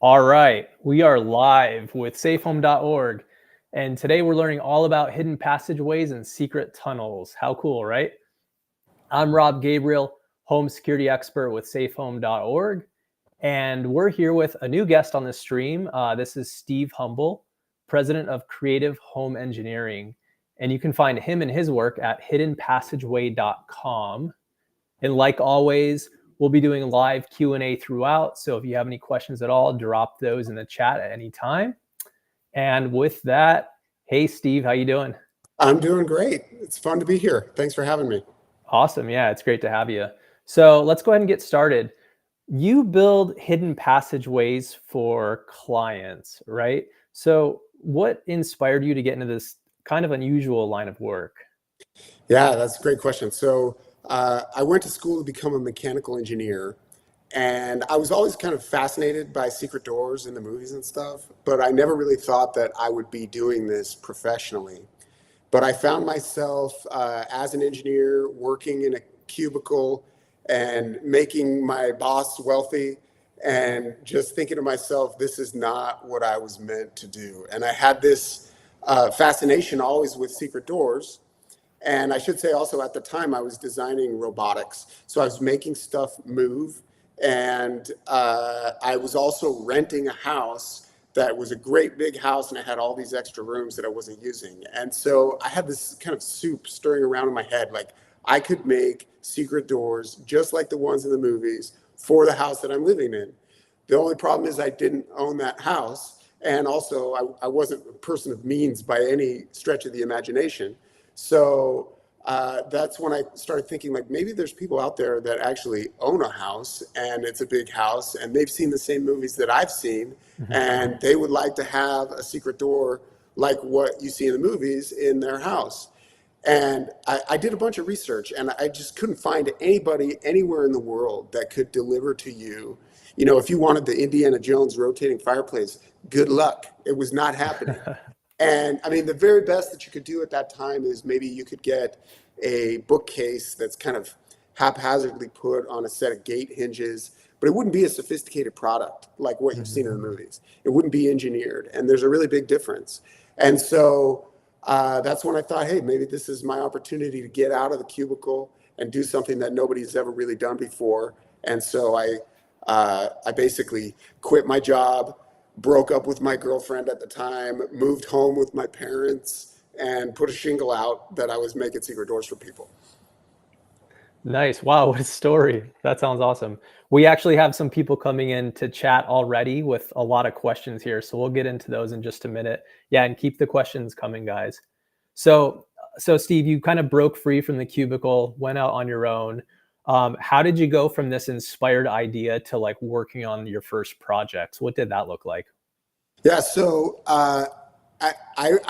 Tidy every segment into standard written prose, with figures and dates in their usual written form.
All right, we are live with safehome.org, and today we're learning all about hidden passageways and secret tunnels. How cool, right? I'm Rob Gabriel, home security expert with safehome.org, and we're here with a new guest on the stream. This is Steve Humble, president of Creative Home Engineering, and you can find him and his work at hiddenpassageway.com. And like always, we'll be doing live Q&A throughout. So if you have any questions at all, drop those in the chat at any time. And with that, hey, Steve, how you doing? I'm doing great. It's fun to be here. Thanks for having me. Awesome. Yeah, it's great to have you. So let's go ahead and get started. You build hidden passageways for clients, right? So what inspired you to get into this kind of unusual line of work? Yeah, that's a great question. So I went to school to become a mechanical engineer, and I was always kind of fascinated by secret doors in the movies and stuff, but I never really thought that I would be doing this professionally. But I found myself as an engineer working in a cubicle and making my boss wealthy and just thinking to myself, this is not what I was meant to do. And I had this fascination always with secret doors. And I should say also at the time I was designing robotics. So I was making stuff move. And I was also renting a house that was a great big house, and it had all these extra rooms that I wasn't using. And so I had this kind of soup stirring around in my head. Like I could make secret doors just like the ones in the movies for the house that I'm living in. The only problem is I didn't own that house. And also I wasn't a person of means by any stretch of the imagination. So that's when I started thinking, like, maybe there's people out there that actually own a house and it's a big house and they've seen the same movies that I've seen, and they would like to have a secret door like what you see in the movies in their house. And I did a bunch of research, and I just couldn't find anybody anywhere in the world that could deliver to you. You know, if you wanted the Indiana Jones rotating fireplace, good luck. It was not happening. And I mean, the very best that you could do at that time is maybe you could get a bookcase that's kind of haphazardly put on a set of gate hinges, but it wouldn't be a sophisticated product like what you've seen in the movies. It wouldn't be engineered, and there's a really big difference. And so that's when I thought, hey, maybe this is my opportunity to get out of the cubicle and do something that nobody's ever really done before. And so I basically quit my job, broke up with my girlfriend at the time, moved home with my parents, and put a shingle out that I was making secret doors for people. Nice. Wow, what a story. That sounds awesome. We actually have some people coming in to chat already with a lot of questions here, so we'll get into those in just a minute. Yeah, and keep the questions coming, guys. So Steve, you kind of broke free from the cubicle, went out on your own. How did you go from this inspired idea to like working on your first projects? What did that look like? Yeah, so I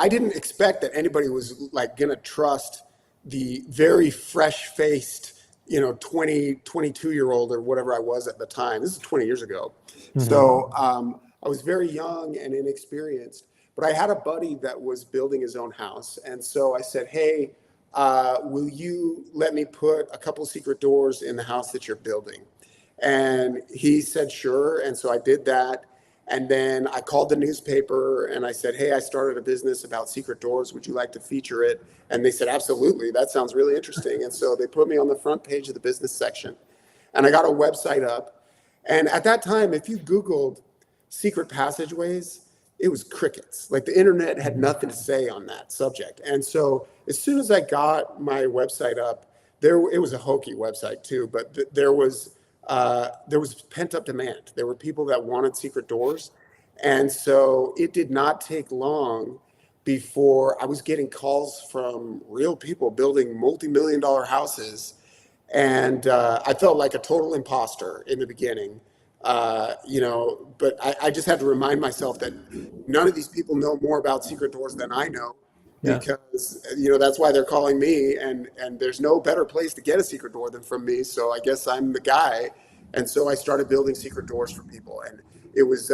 didn't expect that anybody was like gonna trust the very fresh-faced, 22-year-old or whatever I was at the time. This is 20 years ago. So I was very young and inexperienced, but I had a buddy that was building his own house. And so I said, hey, will you let me put a couple secret doors in the house that you're building? And he said, sure. And so I did that. And then I called the newspaper and I said, hey, I started a business about secret doors. Would you like to feature it? And they said, absolutely. That sounds really interesting. And so they put me on the front page of the business section. And I got a website up. And at that time, if you Googled secret passageways, it was crickets. Like the internet had nothing to say on that subject. And so as soon as I got my website up, it was a hokey website too, but there was pent up demand. There were people that wanted secret doors. And so it did not take long before I was getting calls from real people building multi-million-dollar houses. And I felt like a total imposter in the beginning, but I just had to remind myself that none of these people know more about secret doors than I know. Yeah. Because that's why they're calling me, and there's no better place to get a secret door than from me. So I guess I'm the guy, and so I started building secret doors for people, and it was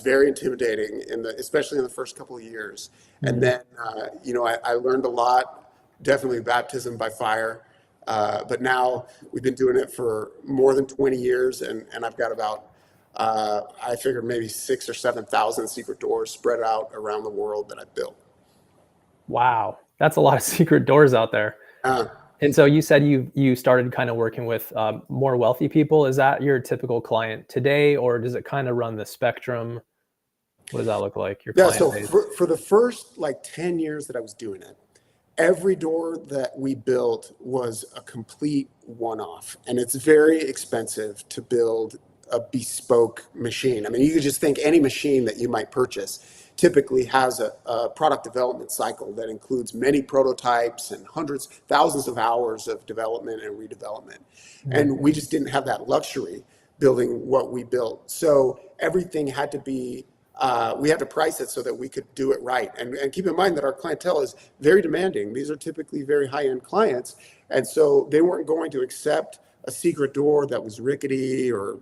very intimidating especially in the first couple of years. And then I learned a lot, definitely baptism by fire. But now we've been doing it for more than 20 years, and I've got about I figured maybe 6 or 7 thousand secret doors spread out around the world that I built. Wow, that's a lot of secret doors out there. Uh, And so you said you started kind of working with more wealthy people. Is that your typical client today, or does it kind of run the spectrum? What does that look like? Your yeah, client so base? for the first like 10 years that I was doing it, every door that we built was a complete one-off, and it's very expensive to build a bespoke machine. I mean, you could just think any machine that you might purchase typically has a product development cycle that includes many prototypes and hundreds, thousands of hours of development and redevelopment. Mhm. And we just didn't have that luxury building what we built. So everything had to be, we had to price it so that we could do it right. And keep in mind that our clientele is very demanding. These are typically very high-end clients. And so they weren't going to accept a secret door that was rickety or,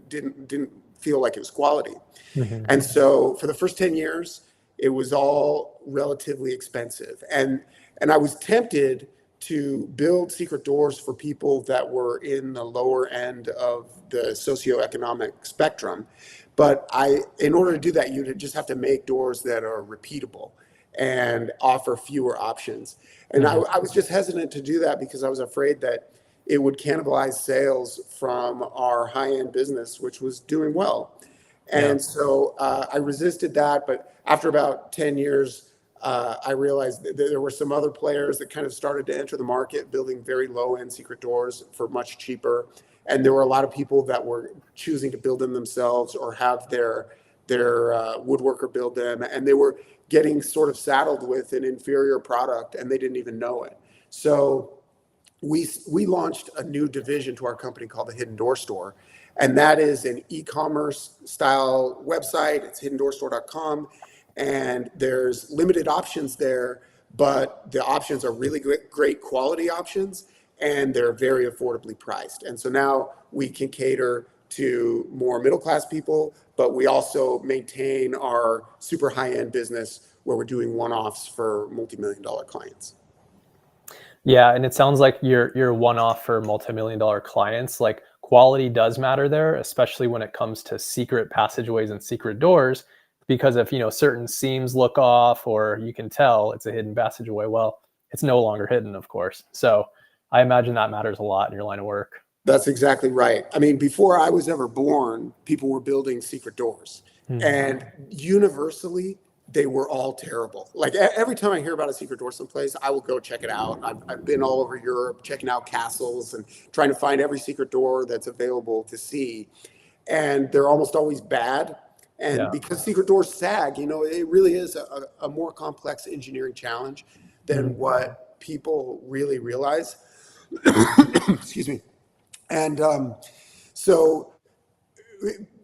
didn't feel like it was quality. Mhm. And so for the first 10 years, it was all relatively expensive. And I was tempted to build secret doors for people that were in the lower end of the socioeconomic spectrum. But in order to do that, you'd just have to make doors that are repeatable and offer fewer options. And Mhm. I was just hesitant to do that because I was afraid that it would cannibalize sales from our high-end business, which was doing well. Yeah. And so I resisted that. But after about 10 years, I realized that there were some other players that kind of started to enter the market, building very low-end secret doors for much cheaper. And there were a lot of people that were choosing to build them themselves or have their woodworker build them, and they were getting sort of saddled with an inferior product, and they didn't even know it. So we launched a new division to our company called the Hidden Door Store, and that is an e-commerce style website. It's hiddendoorstore.com, and there's limited options there, but the options are really great quality options, and they're very affordably priced. And so now we can cater to more middle class people, but we also maintain our super high end business where we're doing one-offs for multi-million dollar clients. Yeah, and it sounds like you're one off for multi-million dollar clients. Like quality does matter there, especially when it comes to secret passageways and secret doors, because if certain seams look off or you can tell it's a hidden passageway, well, it's no longer hidden, of course. So I imagine that matters a lot in your line of work. That's exactly right. I mean, before I was ever born, people were building secret doors, Mhm. and universally, they were all terrible. Like every time I hear about a secret door someplace, I will go check it out. I've been all over Europe checking out castles and trying to find every secret door that's available to see. And they're almost always bad. And Yeah. because secret doors sag, it really is a more complex engineering challenge than Mhm. what people really realize. Excuse me. And so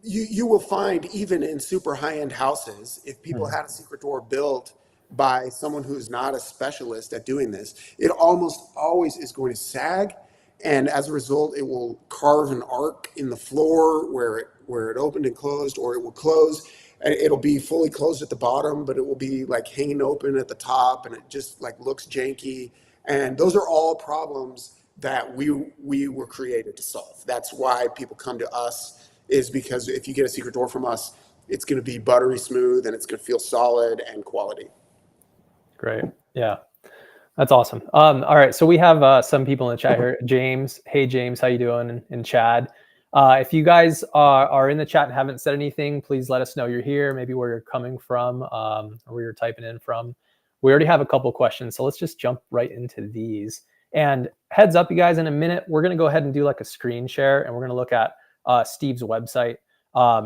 you will find even in super high end houses, if people Mhm. had a secret door built by someone who's not a specialist at doing this, it almost always is going to sag, and as a result, it will carve an arc in the floor where it opened and closed, or it will close. And it'll be fully closed at the bottom, but it will be like hanging open at the top, and it just like looks janky. And those are all problems that we were created to solve. That's why people come to us, is because if you get a secret door from us, it's going to be buttery smooth and it's going to feel solid and quality. Great. Yeah. That's awesome. All right, so we have some people in the chat here. James, hey James, how you doing? And Chad, if you guys are in the chat and haven't said anything, please let us know you're here. Maybe where you're coming from, or where you're typing in from. We already have a couple questions, so let's just jump right into these. And heads up, you guys, in a minute, we're going to go ahead and do like a screen share, and we're going to look at Steve's website.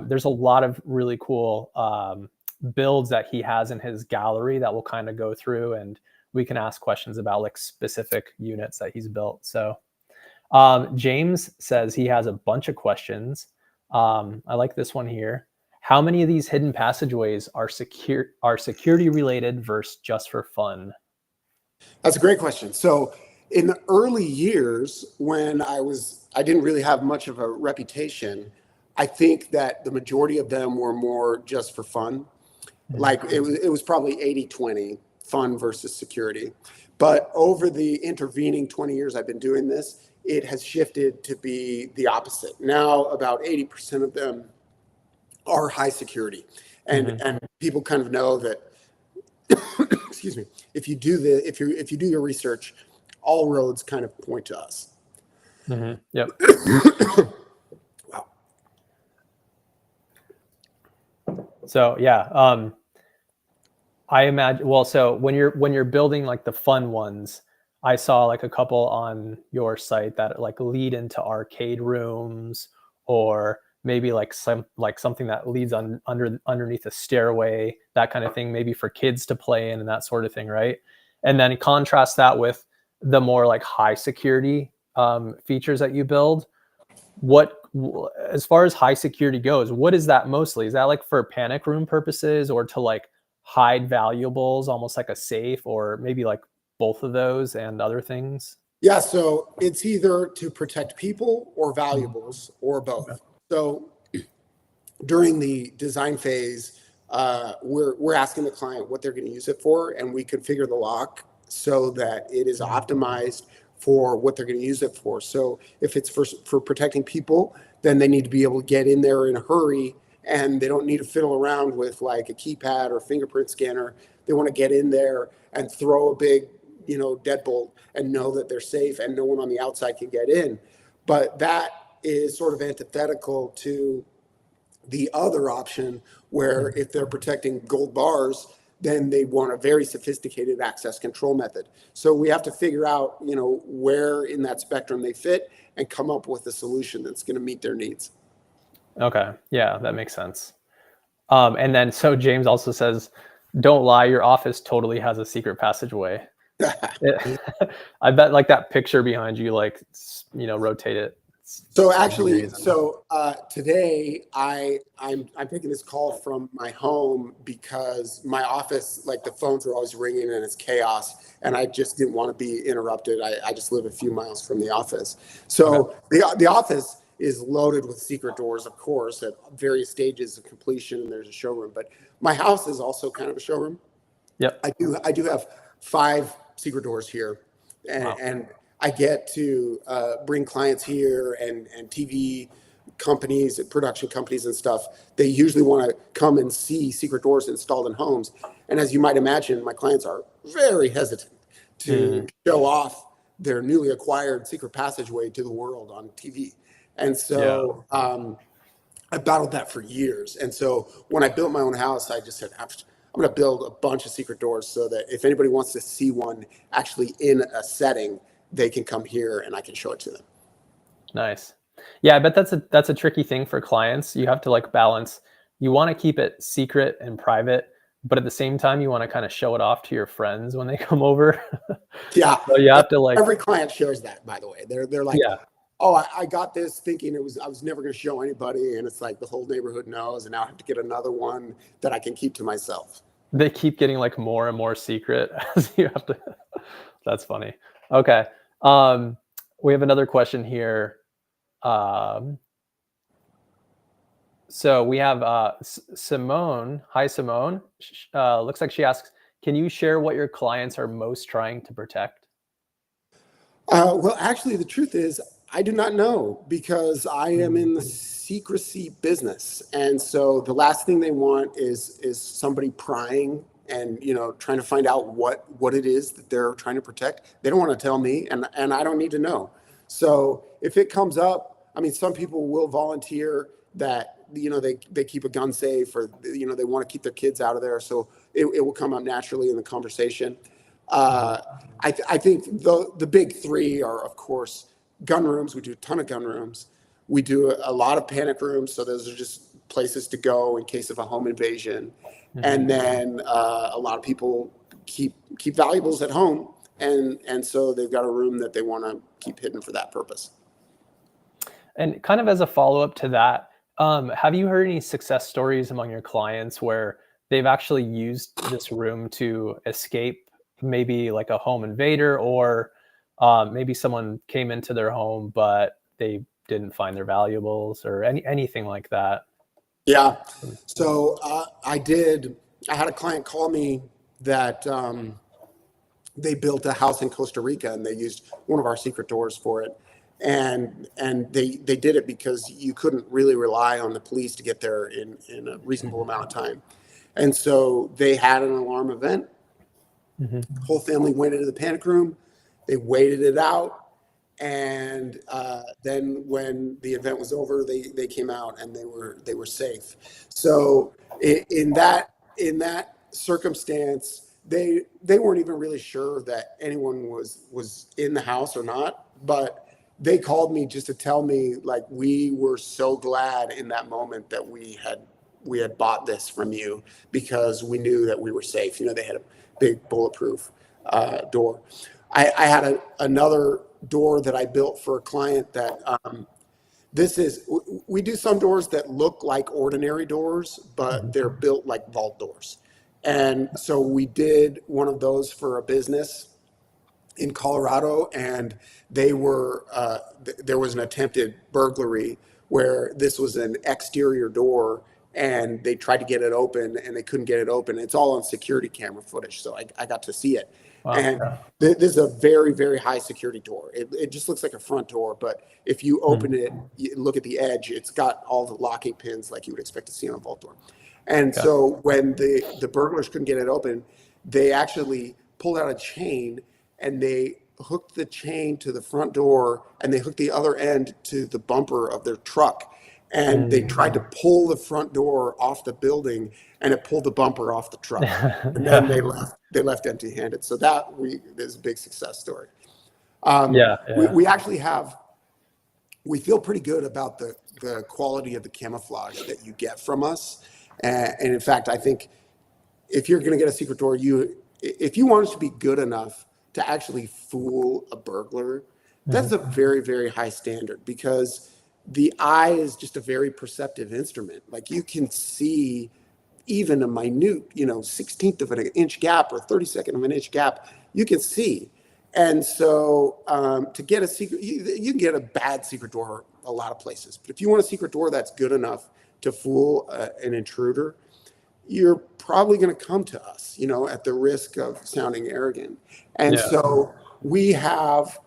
There's a lot of really cool builds that he has in his gallery that we'll kind of go through, and we can ask questions about like specific units that he's built. So James says he has a bunch of questions. I like this one here. How many of these hidden passageways are security related versus just for fun? That's a great question. So in the early years when I didn't really have much of a reputation, I think that the majority of them were more just for fun. Mhm. Like it was probably 80-20 fun versus security. But over the intervening 20 years I've been doing this, it has shifted to be the opposite. Now about 80% of them are high security, Hmm. and people kind of know that. Excuse me. If you do your research, all roads kind of point to us. Hmm. Yep. Wow. So yeah, I imagine. Well, so when you're building like the fun ones, I saw like a couple on your site that like lead into arcade rooms, or maybe like something that leads underneath a stairway, that kind of thing, maybe for kids to play in and that sort of thing, right? And then contrast that with the more like high security features that you build. What, as far as high security goes, what is that mostly? Is that like for panic room purposes, or to like hide valuables, almost like a safe, or maybe like both of those and other things? Yeah, so it's either to protect people or Mhm. valuables or Okay. both. So during the design phase, we're asking the client what they're going to use it for, and we configure the lock so that it is Mhm. optimized for what they're going to use it for. So if it's for protecting people, then they need to be able to get in there in a hurry, and they don't need to fiddle around with like a keypad or fingerprint scanner. They want to get in there and throw a big, deadbolt and know that they're safe and no one on the outside can get in. But that is sort of antithetical to the other option, where Mhm. if they're protecting gold bars, then they want a very sophisticated access control method. So we have to figure out, where in that spectrum they fit and come up with a solution that's going to meet their needs. Okay. Yeah, that makes sense. And then so James also says, don't lie, your office totally has a secret passageway. It, I bet like that picture behind you, like, rotate it So 10 actually, degrees. And today I'm taking this call from my home because my office, like the phones are always ringing and it's chaos, and I just didn't want to be interrupted. I just live a few miles from the office, okay. so the office is loaded with secret doors, of course, at various stages of completion. And there's a showroom, but my house is also kind of a showroom. Yep. I do have 5 secret doors here, Wow. and I get to bring clients here, and TV companies and production companies and stuff. They usually want to come and see secret doors installed in homes, and as you might imagine, my clients are very hesitant to Mhm. show off their newly acquired secret passageway to the world on TV, and Yeah. so. I battled that for years. And so when I built my own house, I just said, I'm going to build a bunch of secret doors so that if anybody wants to see one actually in a setting, they can come here and I can show it to them. Nice. Yeah, I bet that's a tricky thing for clients. You have to like balance. You want to keep it secret and private, but at the same time, you want to kind of show it off to your friends when they come over. Yeah. So you have to like, Every client shares that, by the way. They're like, yeah, oh, I got this thinking I was never going to show anybody. And it's like the whole neighborhood knows. And now I have to get another one that I can keep to myself. they keep getting like more and more secret as you have to. That's funny. Okay. Um, we have another question here. Um, so we have Simone. Hi, Simone. Looks like she asks, can you share what your clients are most trying to protect? Well, actually, the truth is, I do not know because I am Mhm. in the secrecy business, and so the last thing they want is somebody prying and trying to find out what it is that they're trying to protect. They don't want to tell me, and I don't need to know. So if it comes up, I mean, some people will volunteer that they keep a gun safe, or they want to keep their kids out of there, so it will come up naturally in the conversation. Mhm. Uh, I think the big three are, of course, gun rooms. We do a ton of gun rooms. We do a lot of panic rooms. So those are just places to go in case of a home invasion. Mhm. And then a lot of people keep valuables at home, and so they've got a room that they want to keep hidden for that purpose. And kind of as a follow up to that, have you heard any success stories among your clients where they've actually used this room to escape maybe like a home invader, or maybe someone came into their home but they didn't find their valuables, or anything like that? Yeah. So I did. I had a client call me that they built a house in Costa Rica and they used one of our secret doors for it. and they did it because you couldn't really rely on the police to get there in a reasonable amount of time. And so they had an alarm event. Hmm. The whole family went into the panic room. They waited it out. And then when the event was over, they came out and they were safe. So in that circumstance, they weren't even really sure that anyone was in the house or not. But they called me just to tell me, like, we were so glad in that moment that we had bought this from you because we knew that we were safe. You know, they had a big bulletproof door. I had another door that I built for a client that we do some doors that look like ordinary doors, but they're built like vault doors. And so we did one of those for a business in Colorado, and there was an attempted burglary where this was an exterior door, and they tried to get it open and they couldn't get it open. It's all on security camera footage, so I got to see it. Wow. And this is a very, very high security door. It just looks like a front door, but if you open it, you look at the edge, it's got all the locking pins like you would expect to see on a vault door. And Okay. so when the burglars couldn't get it open, they actually pulled out a chain and they hooked the chain to the front door and they hooked the other end to the bumper of their truck. And they tried to pull the front door off the building, and it pulled the bumper off the truck. And then they left empty-handed. So that is a big success story. Yeah. Yeah. We actually we feel pretty good about the quality of the camouflage that you get from us. And in fact, I think if you're going to get a secret door, if you want it to be good enough to actually fool a burglar, that's a very, very high standard, because the eye is just a very perceptive instrument. Like, you can see even a minute, 16th of an inch gap or 32nd of an inch gap, you can see. And so to get a secret, you can get a bad secret door a lot of places. But if you want a secret door that's good enough to fool an intruder, you're probably going to come to us, at the risk of sounding arrogant. And Yeah. so we have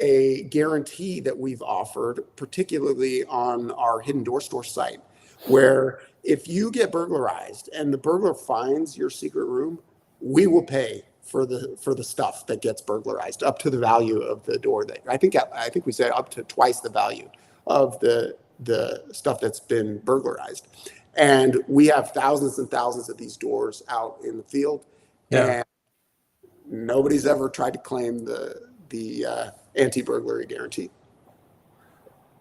a guarantee that we've offered, particularly on our hidden door store site, where if you get burglarized and the burglar finds your secret room, we will pay for the stuff that gets burglarized up to the value of the door. That I think we said up to twice the value of the stuff that's been burglarized. And we have thousands and thousands of these doors out in the field, Yeah. and nobody's ever tried to claim the anti-burglary guarantee.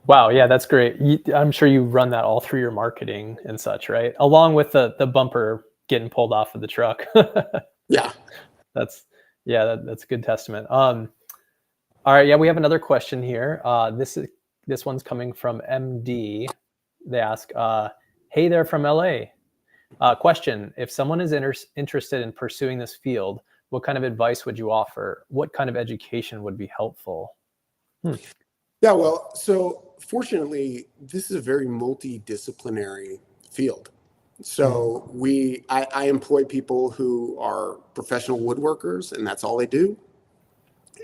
Wow. Yeah, that's great. I'm sure you run that all through your marketing and such, right? Along with the bumper getting pulled off of the truck. Yeah. That's that's a good testament. All right, yeah, we have another question here. This one's coming from MD. They ask, "Hey there from LA. Question: if someone is interested in pursuing this field, what kind of advice would you offer? What kind of education would be helpful?" Yeah, well, so fortunately, this is a very multidisciplinary field. So I employ people who are professional woodworkers, and that's all they do.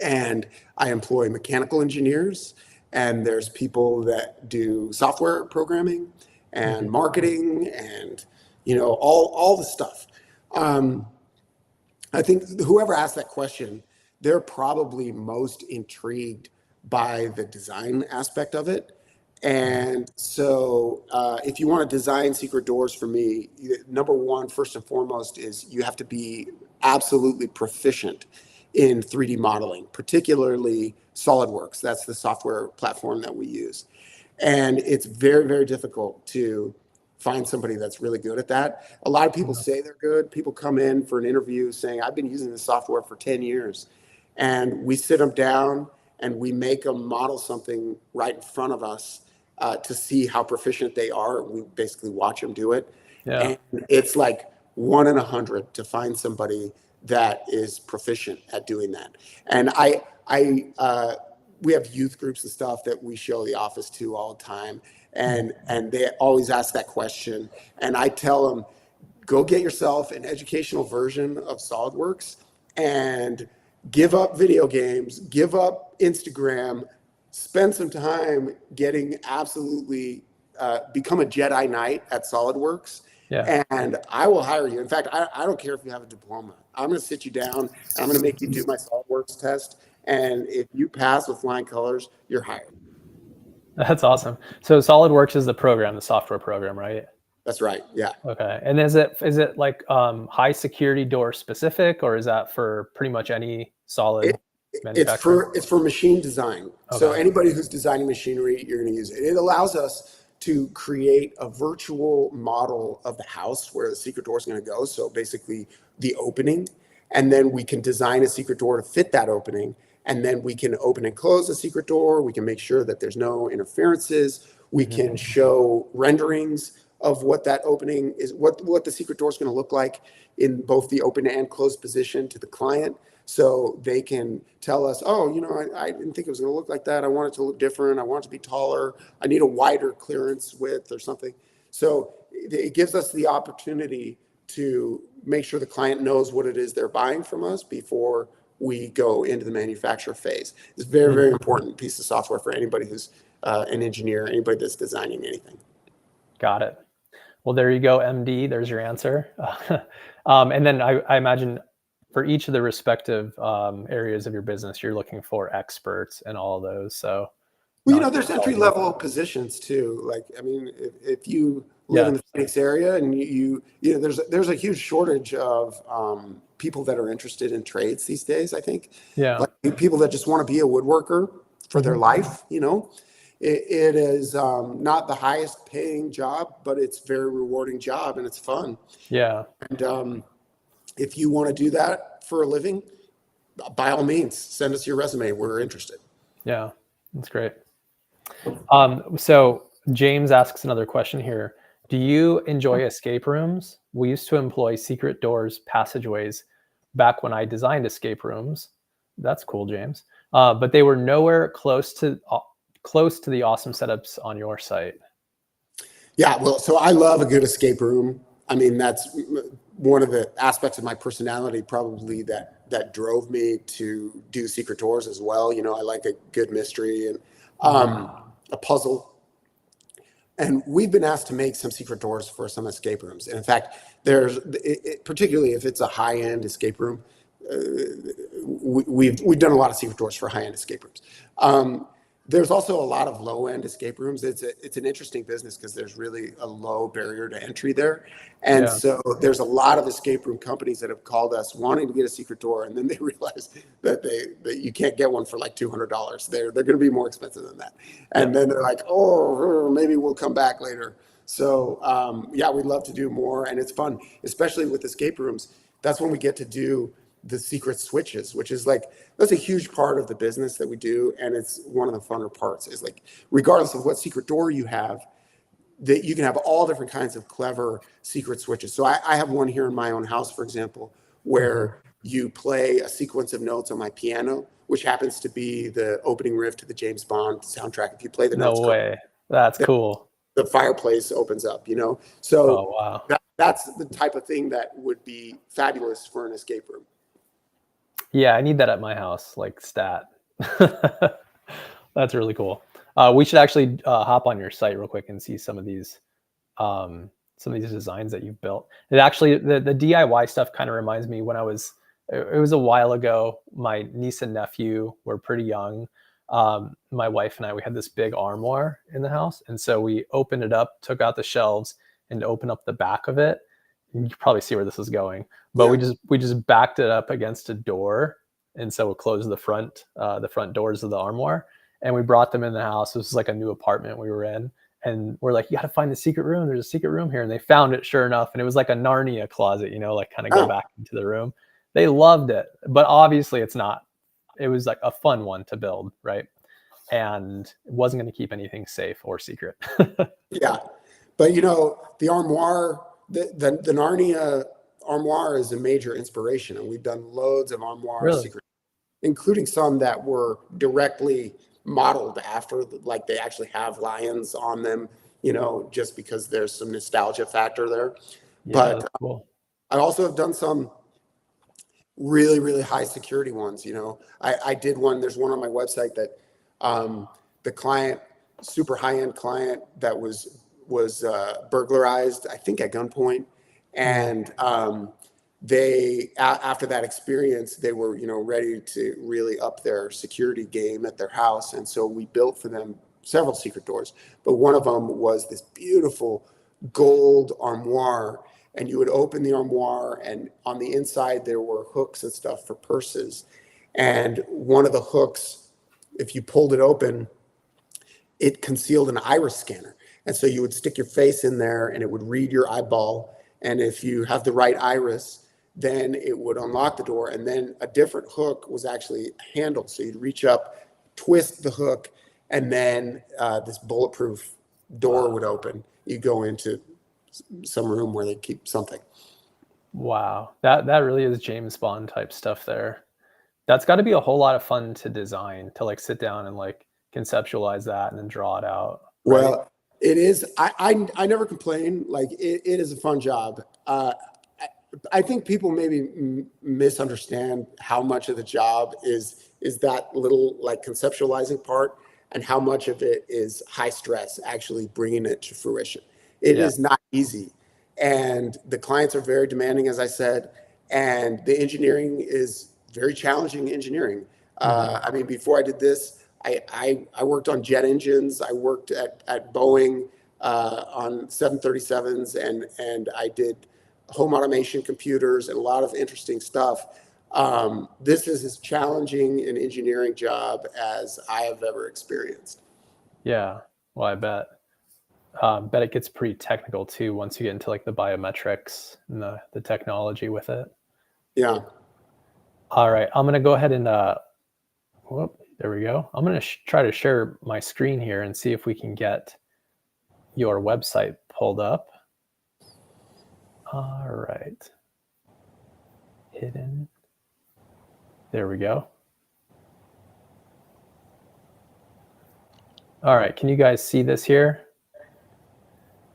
And I employ mechanical engineers, and there's people that do software programming and marketing and all the stuff. I think whoever asked that question, they're probably most intrigued by the design aspect of it. And so if you want to design secret doors for me, number one, first and foremost, is you have to be absolutely proficient in 3D modeling, particularly SolidWorks. That's the software platform that we use. And it's very, very difficult to find somebody that's really good at that. A lot of people say they're good. People come in for an interview saying, I've been using this software for 10 years. And we sit them down and we make them model something right in front of us to see how proficient they are. We basically watch them do it. Yeah. And it's like 1 in 100 to find somebody that is proficient at doing that. And we have youth groups and stuff that we show the office to all the time. And they always ask that question. And I tell them, go get yourself an educational version of SolidWorks and give up video games, give up Instagram, spend some time getting absolutely become a Jedi Knight at SolidWorks, Yeah. and I will hire you. In fact, I don't care if you have a diploma. I'm going to sit you down and I'm going to make you do my SolidWorks test. And if you pass with flying colors, you're hired. That's awesome. So SolidWorks is the program, the software program, right? That's right. Yeah. Okay. And is it like high security door specific, or is that for pretty much any solid It, manufacturer? it's for machine design. So Okay. anybody who's designing machinery, you're going to use it. It allows us to create a virtual model of the house where the secret door is going to go. So basically the opening, and then we can design a secret door to fit that opening. And then we can open and close the secret door. We can make sure that there's no interferences. We Mhm. can show renderings of what that opening is, what the secret door is going to look like in both the open and closed position to the client. So they can tell us, oh, I didn't think it was going to look like that. I want it to look different. I want it to be taller. I need a wider clearance width or something. So it gives us the opportunity to make sure the client knows what it is they're buying from us before we go into the manufacture phase. It's a very, very important piece of software for anybody who's an engineer, anybody that's designing anything. Got it. Well, there you go, MD. There's your answer. And then I imagine for each of the respective areas of your business, you're looking for experts in all of those. So, Well, not there's just entry SolidWorks. level positions too. Like, I mean, if you live Yeah. in the Phoenix area and there's a huge shortage of people that are interested in trades these days. I think, Yeah. like people that just want to be a woodworker for their Hmm. life. It is not the highest paying job, but it's a very rewarding job and it's fun. Yeah. And if you want to do that for a living, by all means, send us your resume. We're interested. Yeah. That's great. So James asks another question here. Do you enjoy escape rooms? We used to employ secret doors, passageways back when I designed escape rooms. That's cool, James. But they were nowhere close to the awesome setups on your site. Yeah, well, so I love a good escape room. I mean, that's one of the aspects of my personality probably that drove me to do secret tours as well. I like a good mystery and Mhm. a puzzle. And we've been asked to make some secret doors for some escape rooms. And in fact, particularly if it's a high-end escape room, uh, we've done a lot of secret doors for high-end escape rooms. There's also a lot of low-end escape rooms. It's an interesting business because there's really a low barrier to entry there, and Yeah. so there's a lot of escape room companies that have called us wanting to get a secret door, and then they realize that you can't get one for like $200. They're going to be more expensive than that, Yeah. and then they're like, oh, maybe we'll come back later. So yeah, we'd love to do more, and it's fun, especially with escape rooms. That's when we get to do the secret switches, which is like, that's a huge part of the business that we do. And it's one of the funner parts is like, regardless of what secret door you have, that you can have all different kinds of clever secret switches. So I have one here in my own house, for example, Mhm. where you play a sequence of notes on my piano, which happens to be the opening riff to the James Bond soundtrack. If you play the notes No correctly, way. That's cool. the fireplace opens up. So Oh, wow. that's the type of thing that would be fabulous for an escape room. Yeah, I need that at my house, like stat. That's really cool. We should actually hop on your site real quick and see some of these designs that you've built. It actually the DIY stuff kind of reminds me when it was a while ago. My niece and nephew were pretty young. My wife and I, we had this big armoire in the house, and so we opened it up, took out the shelves, and opened up the back of it. You can probably see where this is going, but Yeah. we just backed it up against a door, and so it closed the front doors of the armoire, and we brought them in the house. This was like a new apartment we were in, and we're like, you got to find the secret room. There's a secret room here, and they found it, sure enough, and it was like a Narnia closet, like kind of go Oh, back into the room. They loved it, but obviously it's not. It was like a fun one to build, right? And it wasn't going to keep anything safe or secret. yeah. But the armoire, the Narnia armoire is a major inspiration, and we've done loads of armoire Really? secret, including some that were directly modeled after, like they actually have lions on them, just because there's some nostalgia factor there. Yeah, But that's cool. I also have done some really, really high security ones. I did one, there's one on my website that the client, super high-end client that was burglarized, I think at gunpoint, Mm. and after that experience, they were, ready to really up their security game at their house, and so we built for them several secret doors. But one of them was this beautiful gold armoire, and you would open the armoire, and on the inside there were hooks and stuff for purses. And one of the hooks, if you pulled it open, it concealed an iris scanner. And so you would stick your face in there and it would read your eyeball. And if you have the right iris, then it would unlock the door. And then a different hook was actually a handle. So you'd reach up, twist the hook, and then this bulletproof door would open. You go into some room where they keep something. Wow. That really is James Bond type stuff there. That's got to be a whole lot of fun to design, to like sit down and like conceptualize that and then draw it out, right? Well, it is. I never complain. Like it is a fun job. I think people maybe misunderstand how much of the job is that little like conceptualizing part, and how much of it is high stress actually bringing it to fruition. It Yeah. is not easy, and the clients are very demanding, as I said, and the engineering is very challenging engineering. Hmm. I mean, before I did this, I worked on jet engines. I worked at Boeing on 737s, and I did home automation computers and a lot of interesting stuff. This is as challenging an engineering job as I have ever experienced. Yeah. Well, I bet. Bet it gets pretty technical too once you get into like the biometrics and the technology with it. Yeah. All right, I'm gonna go ahead and whoop, there we go. I'm gonna try to share my screen here and see if we can get your website pulled up. All right, hidden. There we go. All right, can you guys see this here?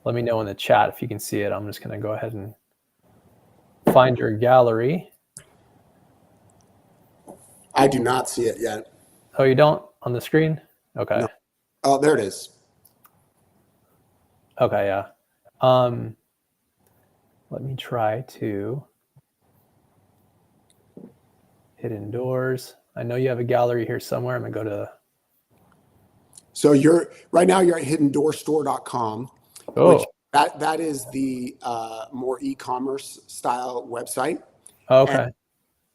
Let me know in the chat if you can see it. I'm just gonna go ahead and find your gallery. I do not see it yet. Oh, you don't on the screen? Okay. No. Oh, there it is. Okay, yeah. Let me try to hidden doors. I know you have a gallery here somewhere. I'm gonna go to. So right now you're at hiddendoorstore.com, which Oh, that is the more e-commerce style website. And okay.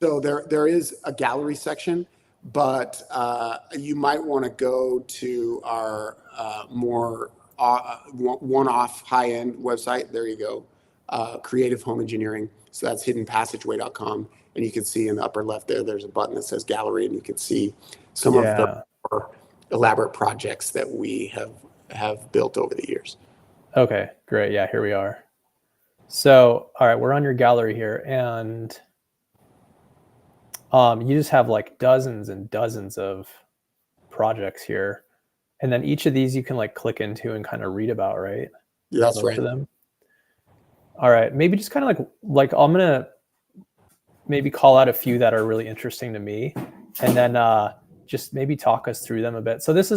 so there is a gallery section, but you might want to go to our more one-off high-end website. There you go, Creative Home Engineering. So that's hiddenpassageway.com, and you can see in the upper left there, there's a button that says Gallery, and you can see some of the Yeah. more elaborate projects that we have built over the years. Okay, great. Yeah, here we are. So, all right, we're on your gallery here, and you just have like dozens and dozens of projects here, and then each of these you can like click into and kind of read about, right? That's Most right. of them. All right, maybe just kind of like I'm gonna maybe call out a few that are really interesting to me, and then just maybe talk us through them a bit. So this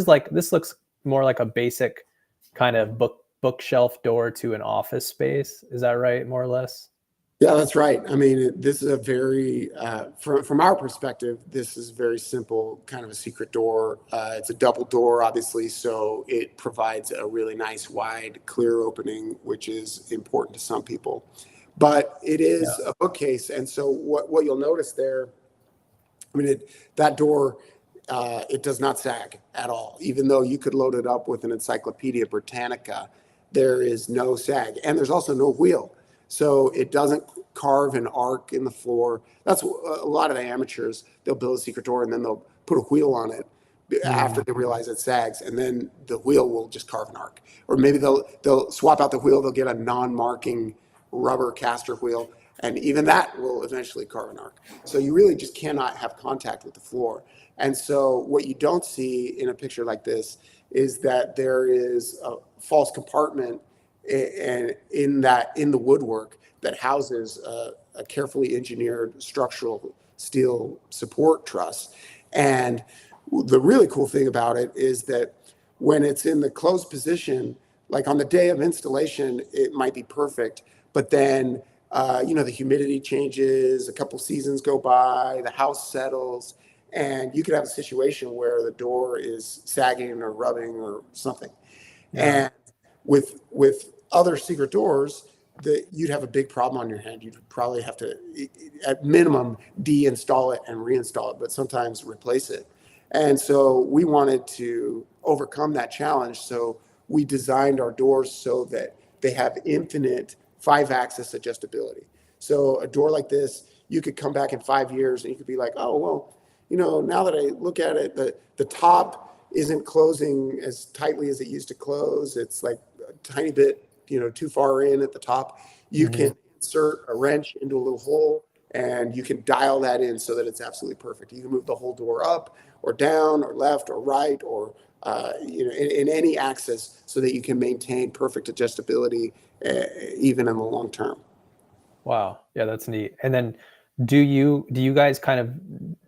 looks more like a basic kind of bookshelf door to an office space. Is that right, more or less? Yeah, that's right. I mean, this is a very, from our perspective, this is very simple, kind of a secret door. It's a double door, obviously, so it provides a really nice, wide, clear opening, which is important to some people. But it Yeah. is a bookcase, and so what you'll notice there, I mean, that door, it does not sag at all. Even though you could load it up with an Encyclopedia Britannica, there is no sag, and there's also no wheel. So it doesn't carve an arc in the floor. That's a lot of the amateurs. They'll build a secret door and then they'll put a wheel on it after Mm. they realize it sags, and then the wheel will just carve an arc. Or maybe they'll swap out the wheel. They'll get a non-marking rubber caster wheel, and even that will eventually carve an arc. So you really just cannot have contact with the floor. And so what you don't see in a picture like this is that there is a false compartment and in the woodwork that houses a carefully engineered structural steel support truss. And the really cool thing about it is that when it's in the closed position, like on the day of installation, it might be perfect, but then the humidity changes, a couple seasons go by, the house settles, and you could have a situation where the door is sagging or rubbing or something. Yeah. And with other secret doors, that you'd have a big problem on your hand. You'd probably have to, at minimum, deinstall it and reinstall it, but sometimes replace it. And so we wanted to overcome that challenge. So we designed our doors so that they have infinite 5-axis adjustability. So a door like this, you could come back in 5 years and you could be like, oh, well, now that I look at it, the top isn't closing as tightly as it used to close. It's like a tiny bit, too far in at the top. You Hmm. can insert a wrench into a little hole and you can dial that in so that it's absolutely perfect. You can move the whole door up or down or left or right or in any axis so that you can maintain perfect adjustability even in the long term. Wow. Yeah, that's neat. And then do you guys kind of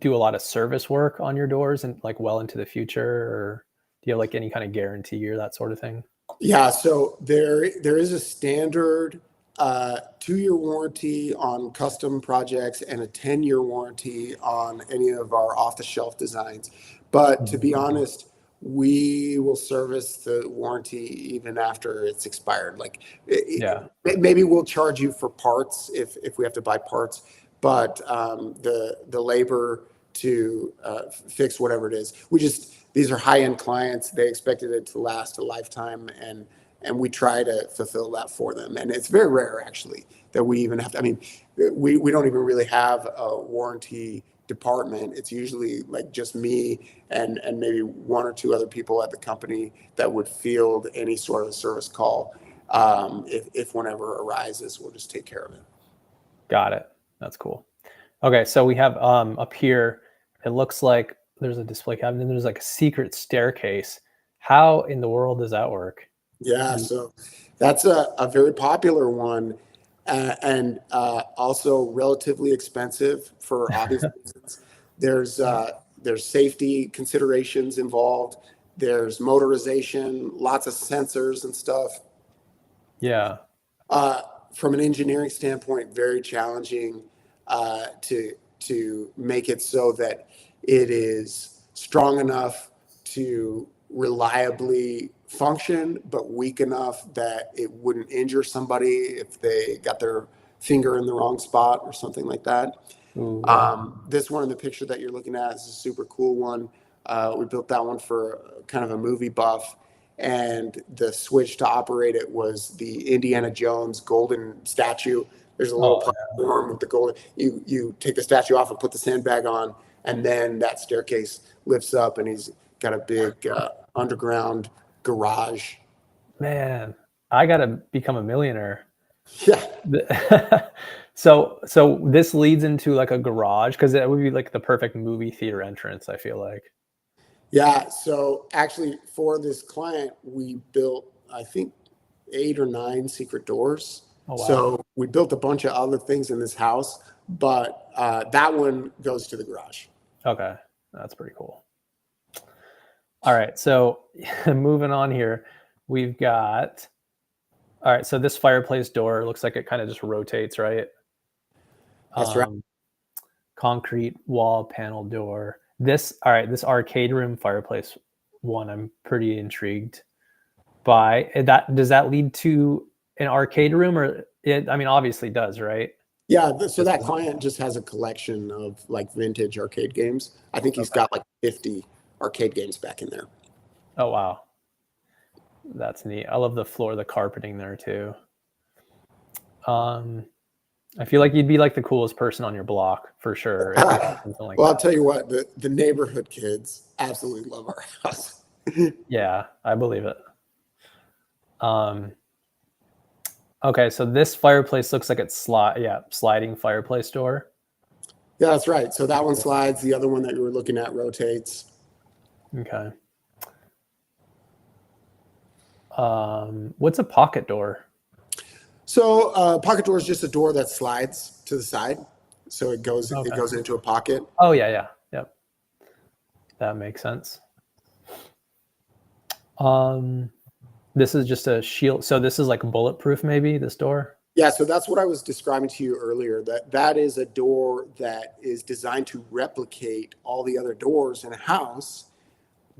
do a lot of service work on your doors and like well into the future, or do you have like any kind of guarantee or that sort of thing? Yeah, so there is a standard 2-year warranty on custom projects and a 10-year warranty on any of our off-the-shelf designs. But to Mhm. be honest, we will service the warranty even after it's expired. Like Yeah. maybe we'll charge you for parts if we have to buy parts, but the labor to fix whatever it is, these are high-end clients. They expected it to last a lifetime, and we try to fulfill that for them. And it's very rare, actually, that we even have to. I mean, we don't even really have a warranty department. It's usually like just me and maybe one or two other people at the company that would field any sort of service call. If one ever arises, we'll just take care of it. Got it. That's cool. Okay, so we have up here, it looks like there's a display cabinet and there's like a secret staircase. How in the world does that work? Yeah, And so that's a very popular one, and also relatively expensive for obvious reasons. There's safety considerations involved. There's motorization, lots of sensors and stuff. yeah. Uh, from an engineering standpoint, very challenging to make it so that it is strong enough to reliably function, but weak enough that it wouldn't injure somebody if they got their finger in the wrong spot or something like that. Ooh, yeah. This one in the picture that you're looking at is a super cool one. We built that one for kind of a movie buff, and the switch to operate it was the Indiana Jones golden statue. There's a little Oh, platform with the golden. You take the statue off and put the sandbag on, and then that staircase lifts up, and he's got a big underground garage. man, I gotta become a millionaire. Yeah. So this leads into like a garage because it would be like the perfect movie theater entrance, I feel like. Yeah, so actually for this client, we built, I think, 8 or 9 secret doors. Oh wow. So we built a bunch of other things in this house, but that one goes to the garage. Okay. That's pretty cool. All right. So moving on here, we've got all right. So this fireplace door looks like it kind of just rotates, right? That's right. Um, concrete wall panel door. This all right. This arcade room fireplace one, I'm pretty intrigued by. That does that lead to an arcade room, or it? I mean, obviously does, right? Yeah, so Just that client just has a collection of like vintage arcade games. I think he's okay. got like 50 arcade games back in there. Oh wow, that's neat. I love the floor, the carpeting there too. Um, I feel like you'd be like the coolest person on your block for sure if you had something like Well, I'll that. tell you what, the neighborhood kids absolutely love our house. Yeah, I believe it. Um, okay, so this fireplace looks like it's sliding fireplace door. Yeah, that's right. So that one slides. The other one that you were looking at rotates. Okay. What's a pocket door? So pocket door is just a door that slides to the side. So it Okay. goes into a pocket. Oh yeah, yeah, yep. That makes sense. Um, this is just a shield. So this is like bulletproof, maybe this door. Yeah, so that's what I was describing to you earlier. That is a door that is designed to replicate all the other doors in a house,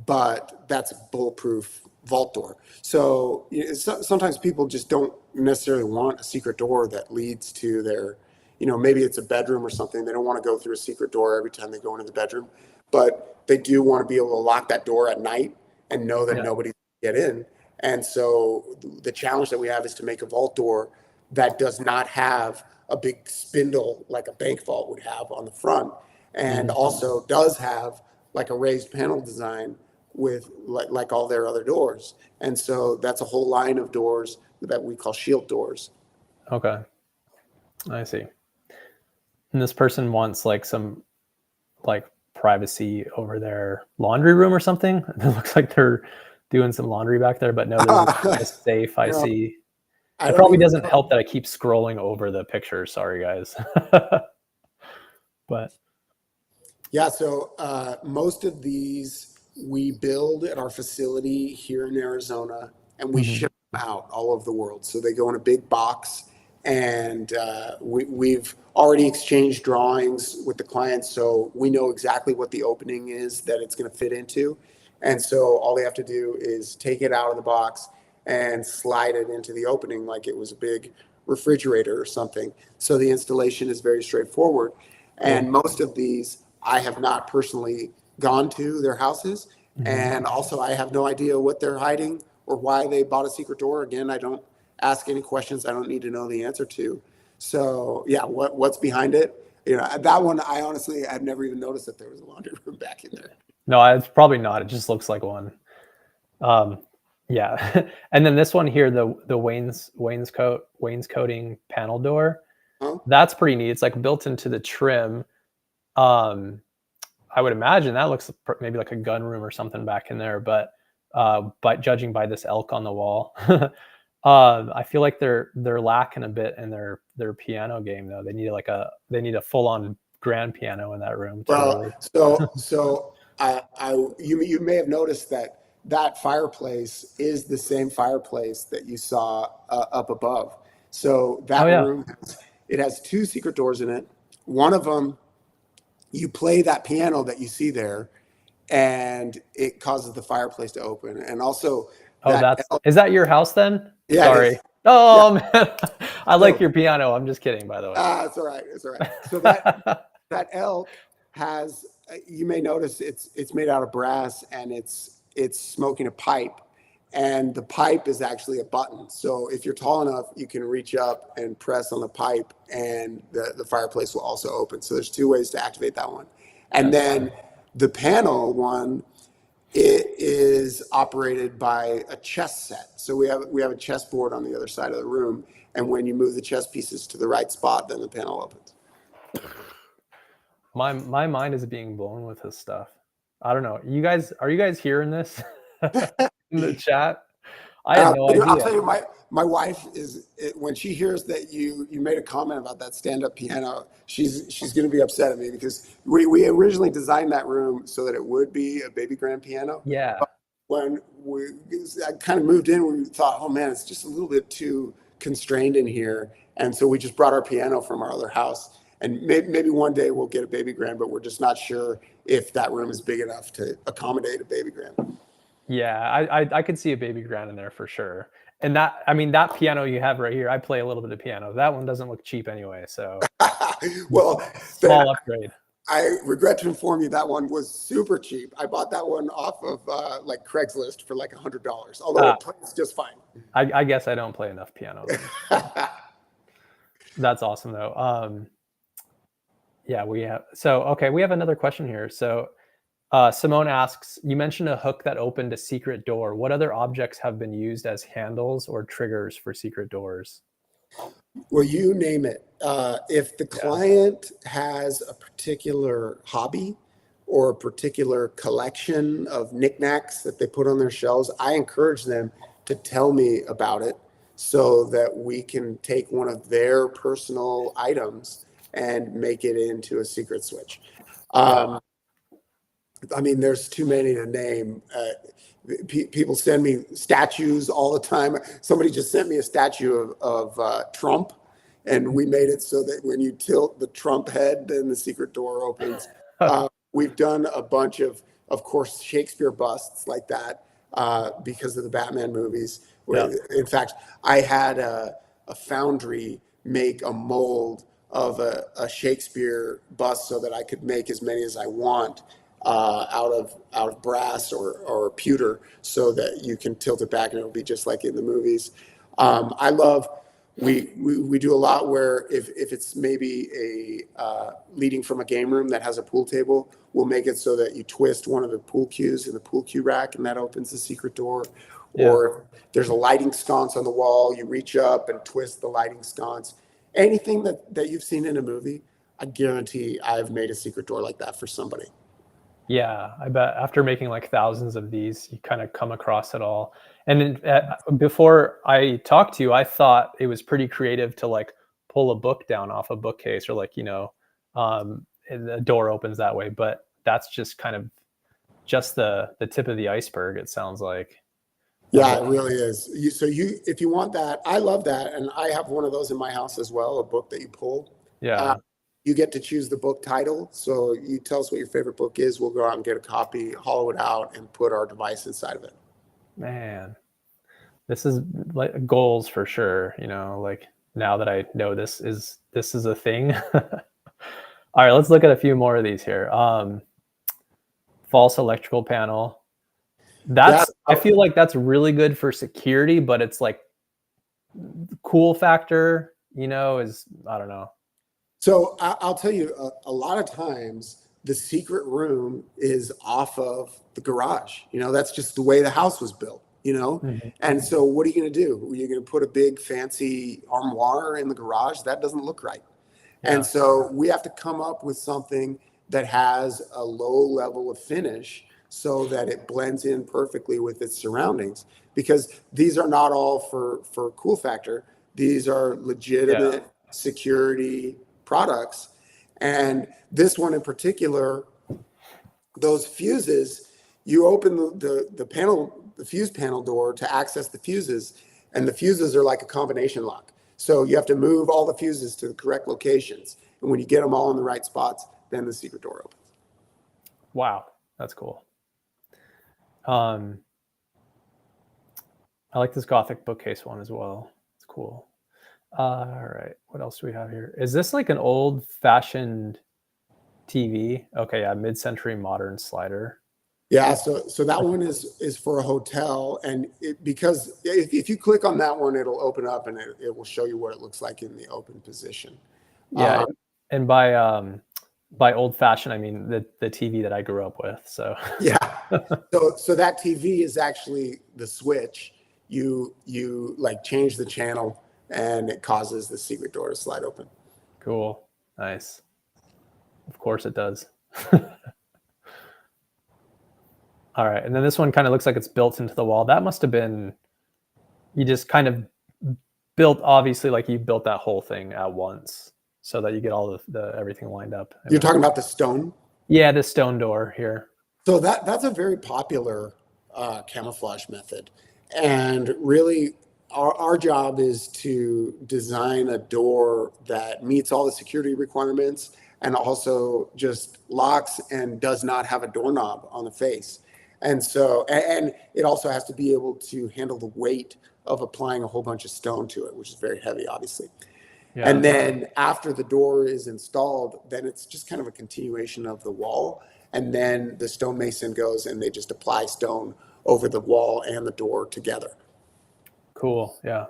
but that's a bulletproof vault door. So, sometimes people just don't necessarily want a secret door that leads to their, maybe it's a bedroom or something. They don't want to go through a secret door every time they go into the bedroom, but they do want to be able to lock that door at night and know that Yeah. nobody can get in. And so the challenge that we have is to make a vault door that does not have a big spindle like a bank vault would have on the front, and Mhm. also does have like a raised panel design with like all their other doors. And so that's a whole line of doors that we call shield doors. Okay, I see. And this person wants like some like privacy over their laundry room or something. It looks like they're doing some laundry back there, but no, there's a safe I No, see. I It don't probably even doesn't know. help that I keep scrolling over the picture. Sorry, guys. But Yeah, so most of these we build at our facility here in Arizona, and we mhm. ship them out all over the world. So they go in a big box, and we've already exchanged drawings with the clients, so we know exactly what the opening is that it's going to fit into. And so all they have to do is take it out of the box and slide it into the opening like it was a big refrigerator or something. So the installation is very straightforward. And Cool. most of these, I have not personally gone to their houses. Mhm. And also, I have no idea what they're hiding or why they bought a secret door. Again, I don't ask any questions I don't need to know the answer to. So, yeah, what's behind it? That one, I honestly, I've never even noticed that there was a laundry room back in there. No, it's probably not. It just looks like one. Um, yeah. And then this one here, the wainscoting panel door. Huh? That's pretty neat. It's like built into the trim. Um, I would imagine that looks maybe like a gun room or something back in there, but judging by this elk on the wall, I feel like they're lacking a bit in their piano game though. They need a full on grand piano in that room to Well, really. so you may have noticed that that fireplace is the same fireplace that you saw up above. So Oh that yeah. room it has two secret doors in it. One of them, you play that piano that you see there, and it causes the fireplace to open. And also Oh, that is that your house then? yeah, it Sorry. is. Yeah. Oh man, I like So your piano. I'm just kidding, by the way. it's all right. It's all right. So that elk has you may notice it's made out of brass, and it's smoking a pipe, and the pipe is actually a button. So if you're tall enough, you can reach up and press on the pipe, and the fireplace will also open. So there's two ways to activate that one. And That's then the panel one, it is operated by a chess set. So we have a chessboard on the other side of the room, and when you move the chess pieces to the right spot, then the panel opens. my mind is being blown with this stuff. I don't know. Are you guys hearing this in the chat? I And had I'll no tell you, I'll idea. tell you my wife when she hears that you made a comment about that stand-up piano, she's going to be upset at me because we originally designed that room so that it would be a baby grand piano. Yeah. When I kind of moved in, we thought, oh man, it's just a little bit too constrained in here, and so we just brought our piano from our other house. And maybe one day we'll get a baby grand, but we're just not sure if that room is big enough to accommodate a baby grand. Yeah, I could see a baby grand in there for sure. And I mean, that piano you have right here, I play a little bit of piano. That one doesn't look cheap anyway, so Well, then small upgrade. I regret to inform you that one was super cheap. I bought that one off of like Craigslist for like $100, although Ah, it plays just fine. I guess I don't play enough piano then. So that's awesome though. Yeah, we have another question here. So Simone asks, you mentioned a hook that opened a secret door. What other objects have been used as handles or triggers for secret doors? Well, you name it. If the Yeah. client has a particular hobby or a particular collection of knickknacks that they put on their shelves, I encourage them to tell me about it so that we can take one of their personal items and make it into a secret switch. Yeah. Um, I mean, there's too many to name. People send me statues all the time. Somebody just sent me a statue of Trump, and we made it so that when you tilt the Trump head, then the secret door opens. We've done a bunch of course, Shakespeare busts like that because of the Batman movies. Yeah. In fact, I had a foundry make a mold of a Shakespeare bust so that I could make as many as I want out of brass or pewter, so that you can tilt it back and it'll be just like in the movies. I love. We do a lot where if it's maybe leading from a game room that has a pool table, we'll make it so that you twist one of the pool cues in the pool cue rack and that opens the secret door. Yeah. Or if there's a lighting sconce on the wall, you reach up and twist the lighting sconce. Anything that you've seen in a movie, I guarantee I've made a secret door like that for somebody. Yeah, I bet after making like thousands of these, you kind of come across it all. And before I talked to you, I thought it was pretty creative to like pull a book down off a bookcase, or like, and the door opens that way. But that's just kind of just the tip of the iceberg, it sounds like. Of Yeah, what, it really is. If you want that, I love that, and I have one of those in my house as well. A book that you pull. Uh, yeah, you get to choose the book title. So you tell us what your favorite book is. We'll go out and get a copy, hollow it out, and put our device inside of it. man, this is like goals for sure. Like now that I know this is a thing. All right, let's look at a few more of these here. False electrical panel. Yeah. I feel like that's really good for security, but it's like cool factor, is, I don't know. So I'll tell you, a lot of times the secret room is off of the garage. That's just the way the house was built. Mhm. And so what are you going to do? You're going to put a big fancy armoire in the garage? That doesn't look right. And Yeah. so we have to come up with something that has a low level of finish so that it blends in perfectly with its surroundings. Because these are not all for cool factor. These are Yeah. legitimate security products. And this one in particular, those fuses, you open the fuse panel door to access the fuses, and the fuses are like a combination lock. So you have to move all the fuses to the correct locations. And when you get them all in the right spots, then the secret door opens. Wow. That's cool. Um, I like this Gothic bookcase one as well. It's cool. All right. What else do we have here? Is this like an old fashioned TV? Okay. Yeah. Mid-century modern slider. Yeah, so that one is for a hotel, and because if you click on that one, it'll open up and it will show you what it looks like in the open position. Yeah. Uh, And by old fashioned, I mean the TV that I grew up with. So yeah, so that TV is actually the switch. You like change the channel, and it causes the secret door to slide open. cool. Nice. Of course it does. All right. And then this one kind of looks like it's built into the wall. That must have been, you just kind of built, obviously, like you built that whole thing at once so that you get all the everything lined up. You're talking about the stone. Yeah, this stone door here. So that's a very popular camouflage method, and really, our job is to design a door that meets all the security requirements and also just locks and does not have a doorknob on the face. And so, and it also has to be able to handle the weight of applying a whole bunch of stone to it, which is very heavy, obviously. Yeah. And then after the door is installed, then it's just kind of a continuation of the wall. And then the stonemason goes and they just apply stone over the wall and the door together. Cool. Yeah.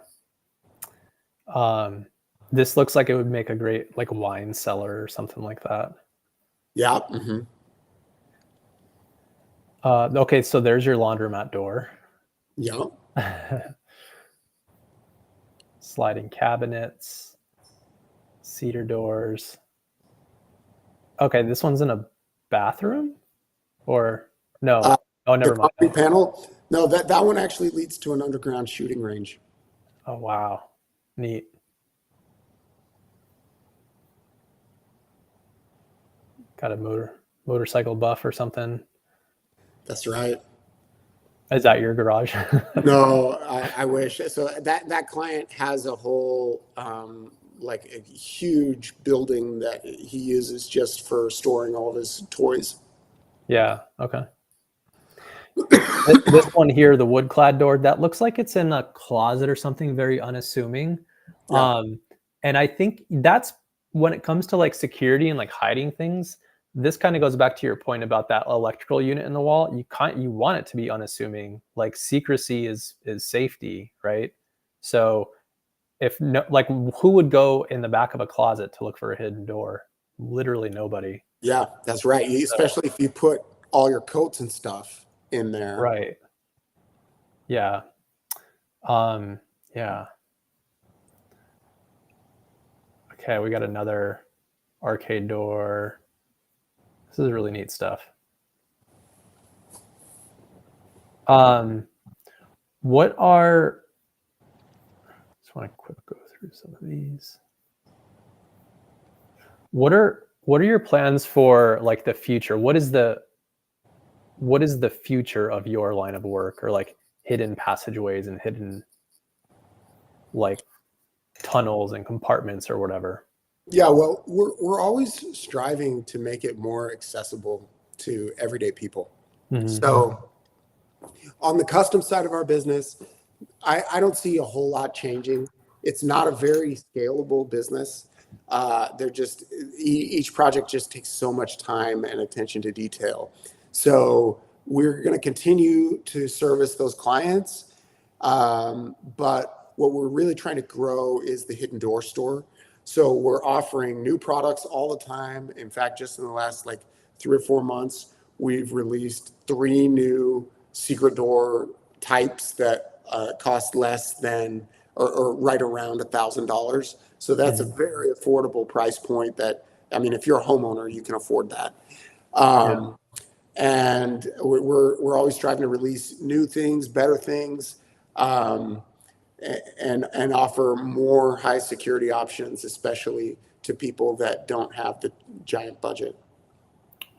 Um, this looks like it would make a great like wine cellar or something like that. Yeah. Hmm. Okay, so there's your laundromat door. Yeah. Sliding cabinets, cedar doors. Okay, this one's in a bathroom, or Uh, no? Oh, the never concrete mind. panel, no, that one actually leads to an underground shooting range. Oh, wow. Neat. Got a motorcycle buff or something. That's right. Is that your garage? No, I wish. So that client has a whole like a huge building that he uses just for storing all of his toys. Yeah. Okay. This one here, the wood clad door, that looks like it's in a closet or something very unassuming. Yeah, Um, and I think that's when it comes to like security and like hiding things, this kind of goes back to your point about that electrical unit in the wall. You want it to be unassuming. Like secrecy is safety, right? So if no, like who would go in the back of a closet to look for a hidden door? Literally nobody. yeah, that's right. So Especially if you put all your coats and stuff in there. right. Yeah. Um, yeah. Okay, we got another arcade door. This is really neat stuff. Um, what are, just want to quick go through some of these. What are your plans for like the future? What is the future of your line of work or like hidden passageways and hidden like tunnels and compartments or whatever? Yeah, well, we're always striving to make it more accessible to everyday people. Hmm. So on the custom side of our business, I don't see a whole lot changing. It's not a very scalable business. They're just each project just takes so much time and attention to detail. So we're going to continue to service those clients, but what we're really trying to grow is the hidden door store. So we're offering new products all the time. In fact, just in the last like 3 or 4 months, we've released 3 new secret door types that cost less than or right around $1,000. So that's a Hmm. very affordable price point that, I mean, if you're a homeowner, you can afford that. Yeah. Um, and we're always striving to release new things, better things, um, and offer more high security options, especially to people that don't have the giant budget.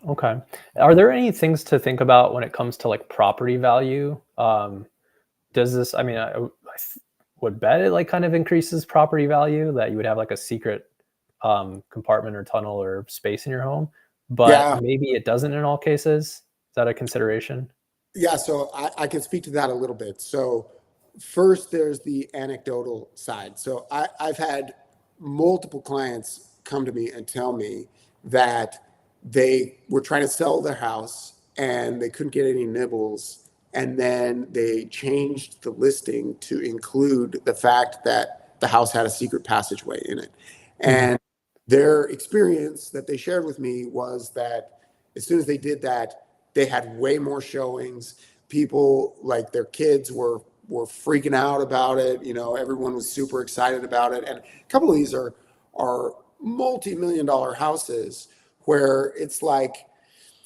Okay. Are there any things to think about when it comes to like property value? Does this, I mean, would bet it like kind of increases property value that you would have like a secret compartment or tunnel or space in your home, but Yeah, maybe it doesn't in all cases. Is that a consideration? yeah. So I can speak to that a little bit. So first, there's the anecdotal side. So I've had multiple clients come to me and tell me that they were trying to sell their house and they couldn't get any nibbles. And then they changed the listing to include the fact that the house had a secret passageway in it. Mhm. And their experience that they shared with me was that as soon as they did that, they had way more showings. People, like their kids, were freaking out about it. You know, everyone was super excited about it. And a couple of these are multi-million-dollar houses where it's like,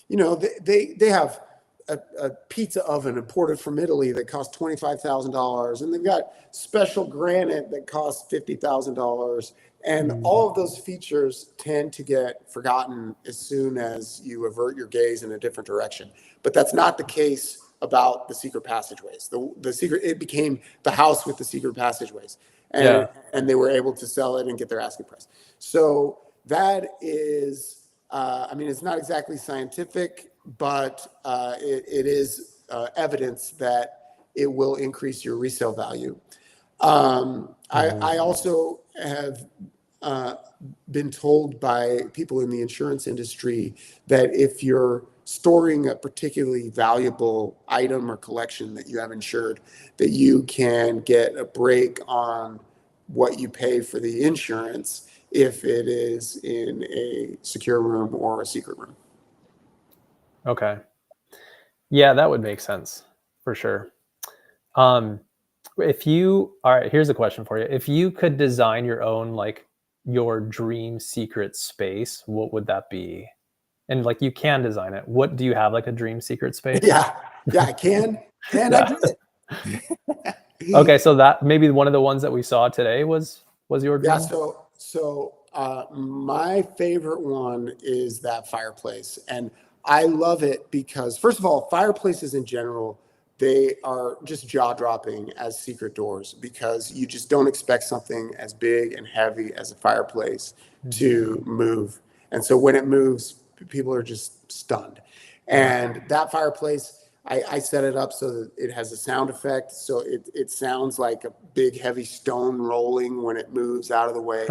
you know, they have a pizza oven imported from Italy that costs $25,000, and they've got special granite that costs $50,000. And Mhm. all of those features tend to get forgotten as soon as you avert your gaze in a different direction. But that's not the case about the secret passageways. The secret, it became the house with the secret passageways, Yeah. and they were able to sell it and get their asking price. So that is, I mean, it's not exactly scientific, but it is evidence that it will increase your resale value. Mhm. I also have uh, been told by people in the insurance industry that if you're storing a particularly valuable item or collection that you have insured, that you can get a break on what you pay for the insurance if it is in a secure room or a secret room. Okay. Yeah, that would make sense for sure. Um, if you, all right, here's a question for you. If you could design your own, like your dream secret space, what would that be? And like you can design it. What do you have like a dream secret space? Yeah, yeah, I can, and I Yeah. did. Okay, so that maybe one of the ones that we saw today was your Yeah, dream? my favorite one is that fireplace, and I love it because first of all, fireplaces in general they are just jaw-dropping as secret doors because you just don't expect something as big and heavy as a fireplace Mhm. to move. And so when it moves, people are just stunned. Yeah. And that fireplace, I set it up so that it has a sound effect. So it sounds like a big, heavy stone rolling when it moves out of the way.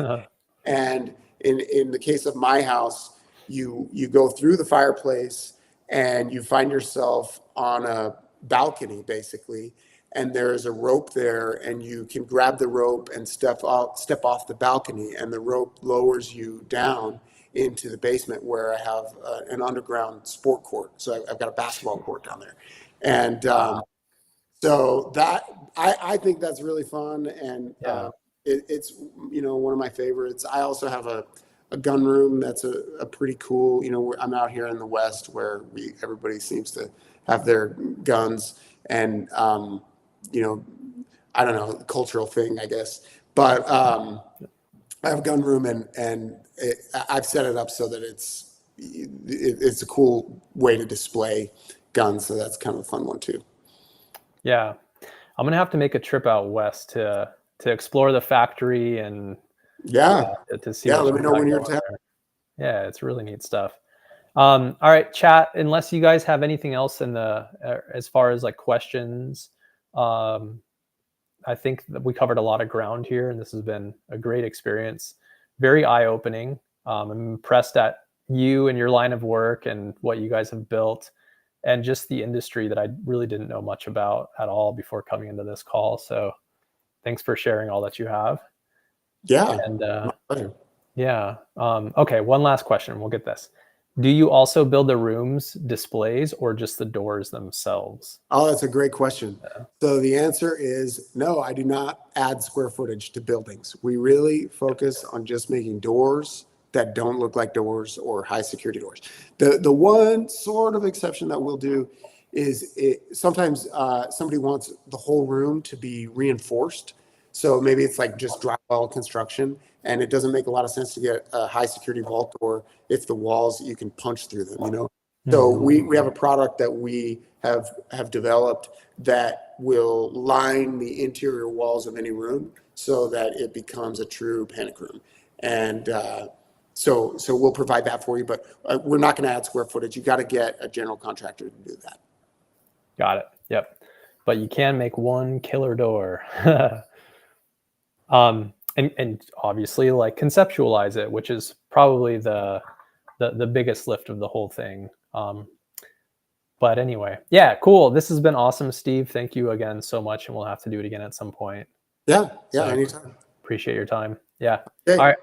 And in the case of my house, you go through the fireplace and you find yourself on a balcony basically, and there's a rope there, and you can grab the rope and step off the balcony, and the rope lowers you down into the basement where I have an underground sport court. So I've got a basketball court down there, and Wow. so that I think that's really fun, and Yeah. it's one of my favorites. I also have a gun room that's a pretty cool. I'm out here in the West where everybody seems to have their guns, and you know I don't know, cultural thing I guess, but I have a gun room, and I've set it up so that it's a cool way to display guns. So that's kind of a fun one too. Yeah. I'm gonna have to make a trip out west to explore the factory and Yeah. yeah, to see Yeah. what Let you me know got when you're in going town. there. Yeah, it's really neat stuff. All right, chat. Unless you guys have anything else in the as far as like questions, um, I think that we covered a lot of ground here, and this has been a great experience. Very eye-opening. I'm impressed at you and your line of work and what you guys have built, and just the industry that I really didn't know much about at all before coming into this call. So thanks for sharing all that you have. Yeah. And My pleasure. yeah. Okay, one last question. We'll get this. Do you also build the rooms displays or just the doors themselves? Oh, that's a great question. So the answer is no, I do not add square footage to buildings. We really focus on just making doors that don't look like doors or high security doors. The one sort of exception that we'll do is sometimes somebody wants the whole room to be reinforced. So maybe it's like just drywall construction, and it doesn't make a lot of sense to get a high security vault door if the walls you can punch through them. So Mhm. we have a product that we have developed that will line the interior walls of any room so that it becomes a true panic room. And so we'll provide that for you, but we're not going to add square footage. You got to get a general contractor to do that. Got it. Yep. But you can make one killer door. And obviously like conceptualize it, which is probably the biggest lift of the whole thing. But anyway, yeah, cool. This has been awesome, Steve. Thank you again so much, and we'll have to do it again at some point. Yeah, So anytime. appreciate your time. Yeah. All Okay. right.